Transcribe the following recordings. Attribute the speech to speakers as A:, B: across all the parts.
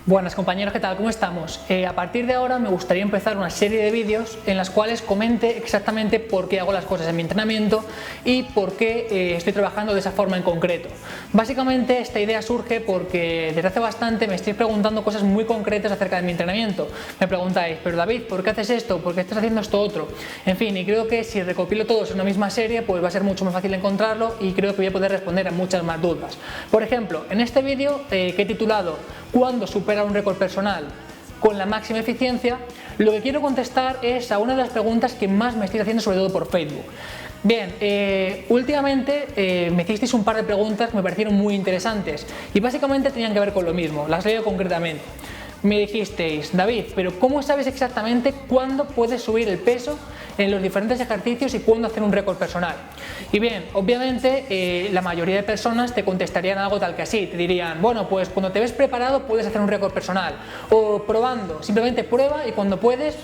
A: Buenas compañeros, ¿qué tal? ¿Cómo estamos? A partir de ahora me gustaría empezar una serie de vídeos en las cuales comente exactamente por qué hago las cosas en mi entrenamiento y por qué estoy trabajando de esa forma en concreto. Básicamente esta idea surge porque desde hace bastante me estáis preguntando cosas muy concretas acerca de mi entrenamiento. Me preguntáis, pero David, ¿por qué haces esto? ¿Por qué estás haciendo esto otro? En fin, y creo que si recopilo todos en una misma serie pues va a ser mucho más fácil encontrarlo y creo que voy a poder responder a muchas más dudas. Por ejemplo, en este vídeo que he titulado ¿Cuándo superar un récord personal con la máxima eficiencia?, lo que quiero contestar es a una de las preguntas que más me estáis haciendo, sobre todo por Facebook. Bien, últimamente me hicisteis un par de preguntas que me parecieron muy interesantes y básicamente tenían que ver con lo mismo, las leo concretamente. Me dijisteis, David, pero ¿cómo sabes exactamente cuándo puedes subir el peso en los diferentes ejercicios y cuándo hacer un récord personal? Y bien, obviamente la mayoría de personas te contestarían algo tal que así, te dirían, bueno, pues cuando te ves preparado puedes hacer un récord personal, o probando, simplemente prueba y cuando puedes,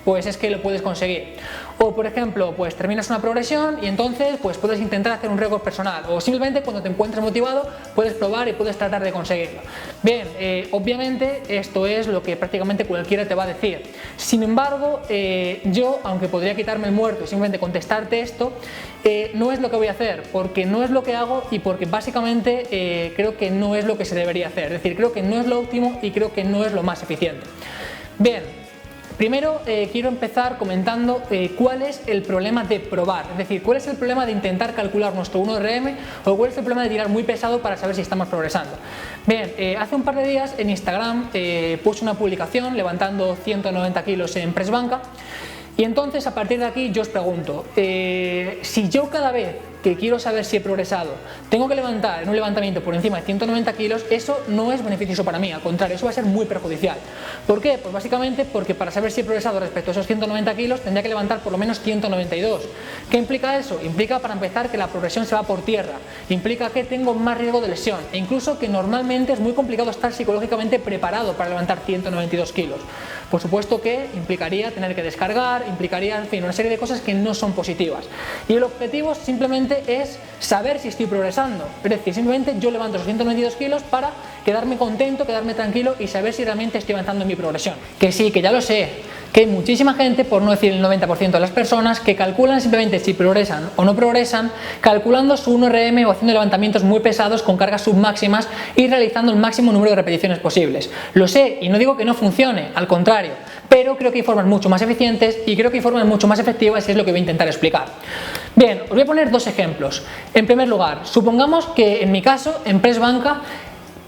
A: pues es que lo puedes conseguir. O por ejemplo, pues terminas una progresión y entonces pues puedes intentar hacer un récord personal, o simplemente cuando te encuentres motivado puedes probar y puedes tratar de conseguirlo. Bien, obviamente esto es lo que prácticamente cualquiera te va a decir. Sin embargo, yo, aunque podría quitarme el muerto y simplemente contestarte esto, no es lo que voy a hacer, porque no es lo que hago y porque básicamente creo que no es lo que se debería hacer. Es decir, creo que no es lo óptimo y creo que no es lo más eficiente. Bien. Primero quiero empezar comentando cuál es el problema de probar, es decir, cuál es el problema de intentar calcular nuestro 1RM o cuál es el problema de tirar muy pesado para saber si estamos progresando. Bien, hace un par de días en Instagram puse una publicación levantando 190 kilos en press banca y entonces a partir de aquí yo os pregunto, si yo cada vez que quiero saber si he progresado tengo que levantar en un levantamiento por encima de 190 kilos, eso no es beneficioso para mí, al contrario, eso va a ser muy perjudicial. ¿Por qué? Pues básicamente porque para saber si he progresado respecto a esos 190 kilos tendría que levantar por lo menos 192. ¿Qué implica eso? Implica, para empezar, que la progresión se va por tierra, implica que tengo más riesgo de lesión e incluso que normalmente es muy complicado estar psicológicamente preparado para levantar 192 kilos. Por supuesto que implicaría tener que descargar, implicaría, en fin, una serie de cosas que no son positivas. Y el objetivo simplemente es saber si estoy progresando, es decir, simplemente yo levanto los 192 kilos para quedarme contento, quedarme tranquilo y saber si realmente estoy avanzando en mi progresión. Que sí, que ya lo sé, que hay muchísima gente, por no decir el 90% de las personas, que calculan simplemente si progresan o no progresan, calculando su 1RM o haciendo levantamientos muy pesados con cargas submáximas y realizando el máximo número de repeticiones posibles. Lo sé y no digo que no funcione, al contrario, pero creo que hay formas mucho más eficientes y creo que hay formas mucho más efectivas y es lo que voy a intentar explicar. Bien, os voy a poner dos ejemplos. En primer lugar, supongamos que en mi caso, en press banca,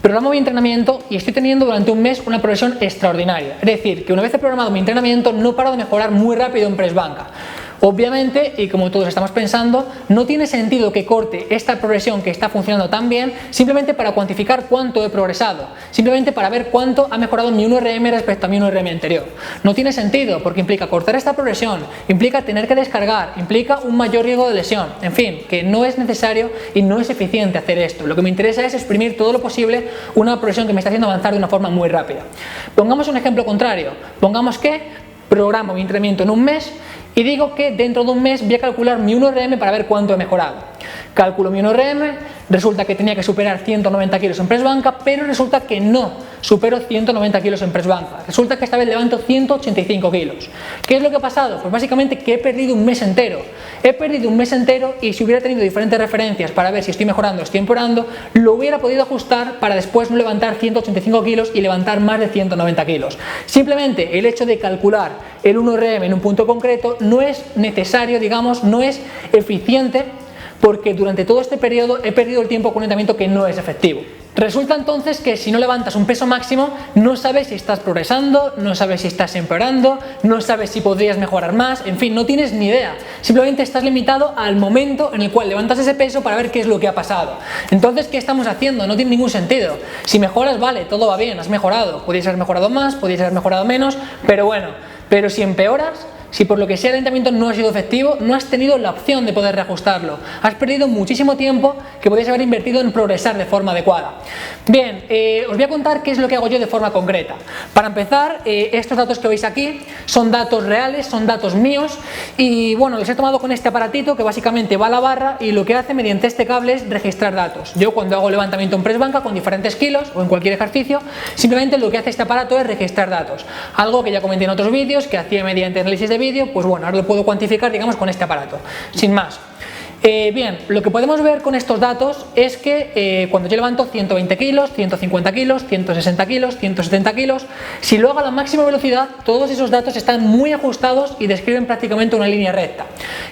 A: programo mi entrenamiento y estoy teniendo durante un mes una progresión extraordinaria. Es decir, que una vez he programado mi entrenamiento no paro de mejorar muy rápido en press banca. Obviamente, y como todos estamos pensando, no tiene sentido que corte esta progresión que está funcionando tan bien simplemente para cuantificar cuánto he progresado, simplemente para ver cuánto ha mejorado mi 1RM respecto a mi 1RM anterior. No tiene sentido porque implica cortar esta progresión, implica tener que descargar, implica un mayor riesgo de lesión, en fin, que no es necesario y no es eficiente hacer esto. Lo que me interesa es exprimir todo lo posible una progresión que me está haciendo avanzar de una forma muy rápida. Pongamos un ejemplo contrario, pongamos que programo mi entrenamiento en un mes y digo que dentro de un mes voy a calcular mi 1RM para ver cuánto he mejorado. Calculo mi 1RM, resulta que tenía que superar 190 kilos en press banca, pero resulta que no supero 190 kilos en press banca. Resulta que esta vez levanto 185 kilos. ¿Qué es lo que ha pasado? Pues básicamente que he perdido un mes entero. He perdido un mes entero y si hubiera tenido diferentes referencias para ver si estoy mejorando o estoy empeorando, lo hubiera podido ajustar para después no levantar 185 kilos y levantar más de 190 kilos. Simplemente el hecho de calcular el 1RM en un punto concreto no es necesario, digamos, no es eficiente, porque durante todo este periodo he perdido el tiempo con un entrenamiento que no es efectivo. Resulta entonces que si no levantas un peso máximo, no sabes si estás progresando, no sabes si estás empeorando, no sabes si podrías mejorar más, en fin, no tienes ni idea. Simplemente estás limitado al momento en el cual levantas ese peso para ver qué es lo que ha pasado. Entonces, ¿qué estamos haciendo? No tiene ningún sentido. Si mejoras, vale, todo va bien, has mejorado. Podrías haber mejorado más, podrías haber mejorado menos, pero bueno, pero si empeoras, si por lo que sea el entrenamiento no ha sido efectivo, no has tenido la opción de poder reajustarlo. Has perdido muchísimo tiempo que podrías haber invertido en progresar de forma adecuada. Bien, os voy a contar qué es lo que hago yo de forma concreta. Para empezar, estos datos que veis aquí son datos reales, son datos míos y bueno, los he tomado con este aparatito que básicamente va a la barra y lo que hace mediante este cable es registrar datos. Yo cuando hago levantamiento en press banca con diferentes kilos o en cualquier ejercicio, simplemente lo que hace este aparato es registrar datos. Algo que ya comenté en otros vídeos, que hacía mediante análisis de vídeo, pues bueno, ahora lo puedo cuantificar, digamos, con este aparato, sin más. Bien, lo que podemos ver con estos datos es que cuando yo levanto 120 kilos, 150 kilos, 160 kilos, 170 kilos, si lo hago a la máxima velocidad, todos esos datos están muy ajustados y describen prácticamente una línea recta.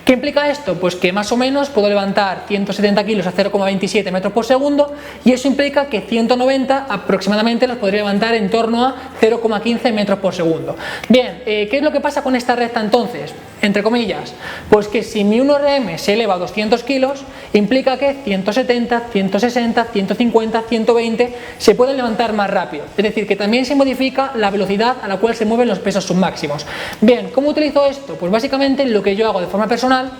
A: ¿Qué implica esto? Pues que más o menos puedo levantar 170 kilos a 0,27 metros por segundo y eso implica que 190 aproximadamente los podría levantar en torno a 0,15 metros por segundo. Bien, ¿qué es lo que pasa con esta recta entonces? Entre comillas, pues que si mi 1RM se eleva a 200 kilos, implica que 170, 160, 150, 120 se pueden levantar más rápido. Es decir, que también se modifica la velocidad a la cual se mueven los pesos submáximos. Bien, ¿cómo utilizo esto? Pues básicamente lo que yo hago de forma personal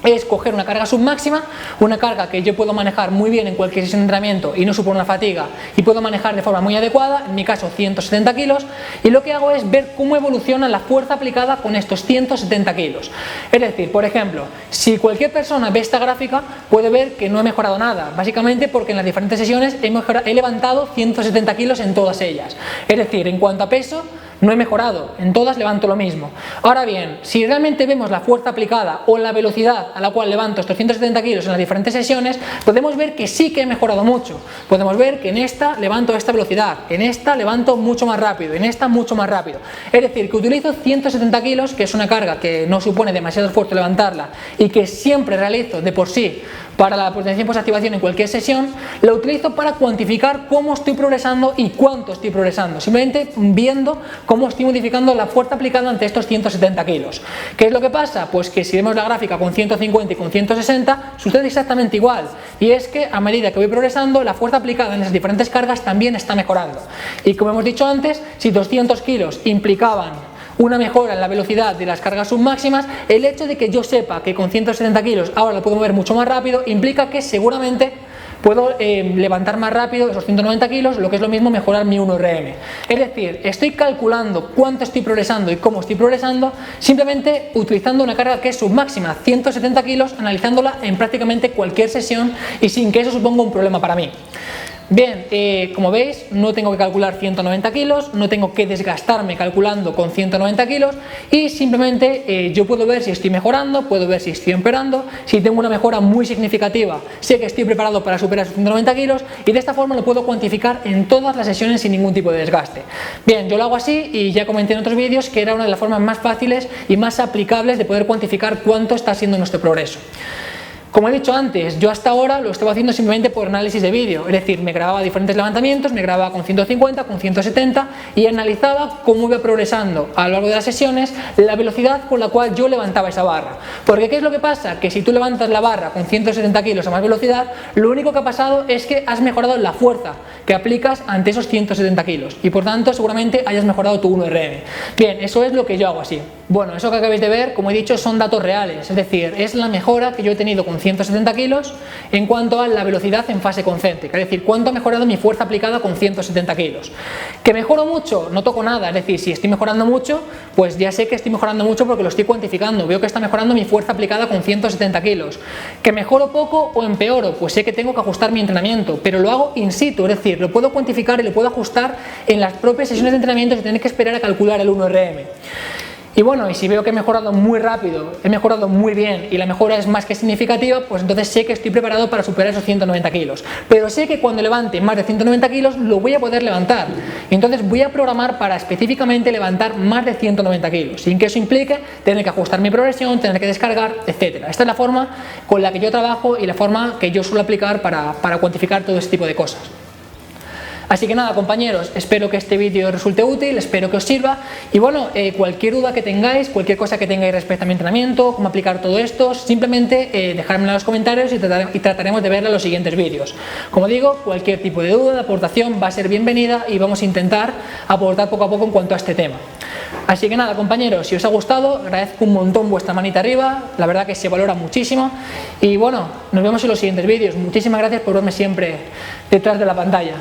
A: es coger una carga submáxima, una carga que yo puedo manejar muy bien en cualquier sesión de entrenamiento y no supone una fatiga y puedo manejar de forma muy adecuada, en mi caso 170 kilos, y lo que hago es ver cómo evoluciona la fuerza aplicada con estos 170 kilos. Es decir, por ejemplo, si cualquier persona ve esta gráfica puede ver que no he mejorado nada, básicamente porque en las diferentes sesiones he levantado 170 kilos en todas ellas. Es decir, en cuanto a peso, no he mejorado, en todas levanto lo mismo. Ahora bien, si realmente vemos la fuerza aplicada o la velocidad a la cual levanto estos 170 kilos en las diferentes sesiones, podemos ver que sí que he mejorado mucho. Podemos ver que en esta levanto a esta velocidad, en esta levanto mucho más rápido, en esta mucho más rápido. Es decir, que utilizo 170 kilos, que es una carga que no supone demasiado esfuerzo levantarla y que siempre realizo de por sí para la potencia posactivación en cualquier sesión, la utilizo para cuantificar cómo estoy progresando y cuánto estoy progresando, simplemente viendo cómo estoy modificando la fuerza aplicada ante estos 170 kilos. ¿Qué es lo que pasa? Pues que si vemos la gráfica con 150 y con 160 sucede exactamente igual, y es que a medida que voy progresando la fuerza aplicada en esas diferentes cargas también está mejorando. Y como hemos dicho antes, si 200 kilos implicaban una mejora en la velocidad de las cargas submáximas, el hecho de que yo sepa que con 170 kilos ahora lo puedo mover mucho más rápido implica que seguramente puedo levantar más rápido esos 190 kilos, lo que es lo mismo mejorar mi 1RM. Es decir, estoy calculando cuánto estoy progresando y cómo estoy progresando simplemente utilizando una carga que es submáxima, 170 kilos, analizándola en prácticamente cualquier sesión y sin que eso suponga un problema para mí. Bien, como veis, no tengo que calcular 190 kilos, no tengo que desgastarme calculando con 190 kilos y simplemente yo puedo ver si estoy mejorando, puedo ver si estoy empeorando, si tengo una mejora muy significativa, sé que estoy preparado para superar esos 190 kilos y de esta forma lo puedo cuantificar en todas las sesiones sin ningún tipo de desgaste. Bien, yo lo hago así y ya comenté en otros vídeos que era una de las formas más fáciles y más aplicables de poder cuantificar cuánto está siendo nuestro progreso. Como he dicho antes, yo hasta ahora lo estaba haciendo simplemente por análisis de vídeo, es decir, me grababa diferentes levantamientos, me grababa con 150, con 170 y analizaba cómo iba progresando a lo largo de las sesiones la velocidad con la cual yo levantaba esa barra. Porque ¿qué es lo que pasa? Que si tú levantas la barra con 170 kilos a más velocidad, lo único que ha pasado es que has mejorado la fuerza que aplicas ante esos 170 kilos y por tanto seguramente hayas mejorado tu 1RM. Bien, eso es lo que yo hago así. Bueno, eso que acabáis de ver, como he dicho, son datos reales, es decir, es la mejora que yo he tenido con 170 kilos en cuanto a la velocidad en fase concéntrica, es decir, cuánto ha mejorado mi fuerza aplicada con 170 kilos. ¿Que mejoro mucho? No toco nada, es decir, si estoy mejorando mucho, pues ya sé que estoy mejorando mucho porque lo estoy cuantificando, veo que está mejorando mi fuerza aplicada con 170 kilos. ¿Que mejoro poco o empeoro? Pues sé que tengo que ajustar mi entrenamiento, pero lo hago in situ, es decir, lo puedo cuantificar y lo puedo ajustar en las propias sesiones de entrenamiento sin tener que esperar a calcular el 1RM. Y bueno, y si veo que he mejorado muy rápido, he mejorado muy bien y la mejora es más que significativa, pues entonces sé que estoy preparado para superar esos 190 kilos. Pero sé que cuando levante más de 190 kilos lo voy a poder levantar. Y entonces voy a programar para específicamente levantar más de 190 kilos, sin que eso implique tener que ajustar mi progresión, tener que descargar, etc. Esta es la forma con la que yo trabajo y la forma que yo suelo aplicar para cuantificar todo este tipo de cosas. Así que nada, compañeros, espero que este vídeo resulte útil, espero que os sirva y bueno, cualquier duda que tengáis, cualquier cosa que tengáis respecto a mi entrenamiento, cómo aplicar todo esto, simplemente dejármelo en los comentarios y trataremos de verla en los siguientes vídeos. Como digo, cualquier tipo de duda, de aportación va a ser bienvenida y vamos a intentar aportar poco a poco en cuanto a este tema. Así que nada, compañeros, si os ha gustado, agradezco un montón vuestra manita arriba, la verdad que se valora muchísimo y bueno, nos vemos en los siguientes vídeos. Muchísimas gracias por verme siempre detrás de la pantalla.